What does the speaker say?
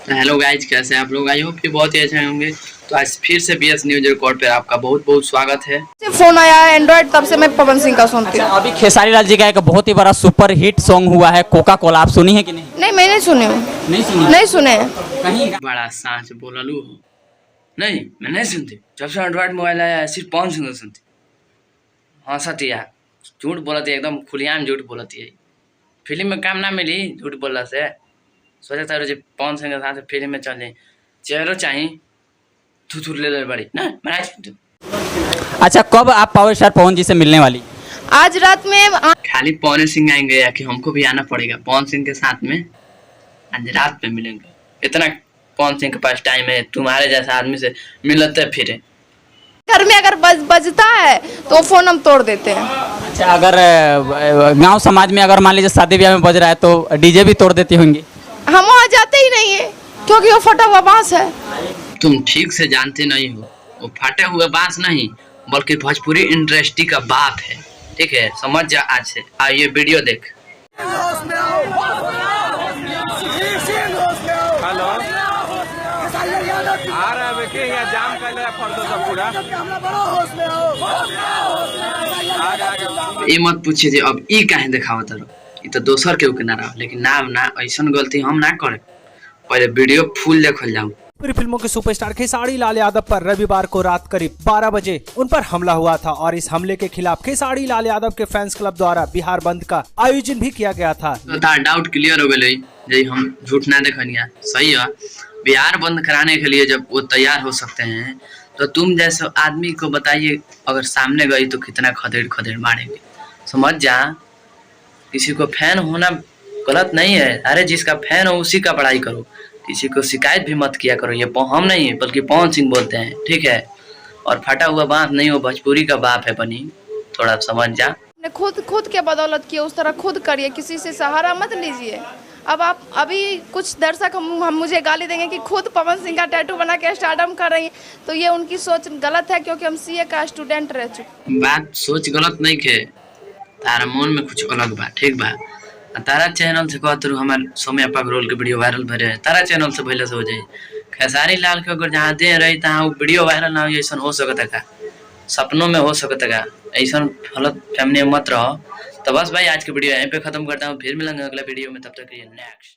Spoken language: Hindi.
तो हेलो गाइज, कैसे हैं आप लोग? आई होप कि बहुत ही अच्छे होंगे। तो आज फिर से बीएस न्यूज रिकॉर्ड पे आपका बहुत बहुत स्वागत है। फोन आया है एंड्रॉइड, तब से मैं पवन सिंह का सुनती हूँ। अभी खेसारी लाल जी का एक बहुत ही बड़ा सुपर हिट सॉन्ग हुआ है कोका कोला, आप सुनी है कि नहीं? नहीं, मैंने सुने हूँ। नहीं सुने कहीं बड़ा सांच बोललू हो। नहीं, मैं नहीं सुनती। जब से एंड्रॉइड मोबाइल आया है सिर्फ पवन सिंह सुनती। हाँ सतिया झूठ बोलती है, एकदम खुलियाम झूठ बोलती है। फिल्म में काम ना मिली झूठ बोलला से। सोचा था रोज पवन सिंह के साथ फिल्म में चले चेहरो चाहिए थू ले बड़ी ना मैं सुनती। अच्छा, कब आप पावर स्टार पवन जी से मिलने वाली? आज रात में खाली पवन सिंह आएंगे या कि हमको भी आना पड़ेगा पवन सिंह के साथ में? आज रात में मिलेंगे। इतना पवन सिंह के पास टाइम है, तुम्हारे जैसा आदमी से मिलते फिरे। घर में अगर बजता है तो फोन हम तोड़ देते हैं। अच्छा, अगर गांव समाज में अगर मान लीजिए शादी ब्याह में बज रहा है तो डीजे भी तोड़ देती होंगी? हम वहाँ जाते ही नहीं है क्योंकि वो फटा हुआ बांस है। तुम ठीक से जानते नहीं हो, वो फटे हुए बांस नहीं बल्कि भोजपुरी इंडस्ट्री का बाप है। ठीक है, समझ जा आज से। ये वीडियो देख। ये मत पूछिए जी अब ई काहे दिखावा तारो, ई तो दोसर के किनारा, लेकिन नाम ना ऐसन गलती हम ना करे। पहले वीडियो फुल देखल जाऊं। पूरी फिल्मों के सुपरस्टार खेसारी लाल यादव पर रविवार को रात करीब 12 बजे उन पर हमला हुआ था और इस हमले के खिलाफ खेसारी लाल यादव के फैंस क्लब द्वारा बिहार बंद का आयोजन भी किया गया था। तो डाउट क्लियर हो गए जी, हम झूठ ना देखनिया। सही है, बिहार बंद कराने के लिए जब वो तैयार हो सकते हैं तो तुम जैसे आदमी को बताइए अगर सामने गई तो कितना खदेड़ खदेड़ मारेंगे। समझ जा, किसी को फैन होना गलत नहीं है। अरे जिसका फैन हो उसी का बड़ाई करो, किसी को शिकायत भी मत किया करो। ये हम नहीं बल्कि पवन सिंह बोलते हैं, ठीक है? और फटा हुआ बांस नहीं, हो भोजपुरी का बाप है बनी, थोड़ा समझ जा। खुद के बदौलत किए, उस तरह खुद करिए, किसी से सहारा मत लीजिए। अब आप अभी कुछ दर्शक हम मुझे गाली देंगे कि खुद पवन सिंह का टैटू बना के स्टारडम कर रही हैं, तो ये उनकी सोच गलत है क्योंकि हम सीए का स्टूडेंट रह चुके। बात सोच गलत नहीं के, तारा मन में कुछ अलग बा, ठीक बा? तारा चैनल से कहते हमारे सौम्य पाक रोल के वीडियो वायरल भरे है, तारा चैनल से पहले से हो जाए। खेसारी लाल के अगर जहाँ दे रही तहाँ वो वीडियो वायरल ना हो, ऐसा हो सकता का? सपनों में हो सकता का? ऐसा गलत फैमिली में मत रहो। तो बस भाई आज की वीडियो यहीं पे खत्म करता हूँ, फिर मिलेंगे अगला वीडियो में, तब तक के लिए नेक्स्ट।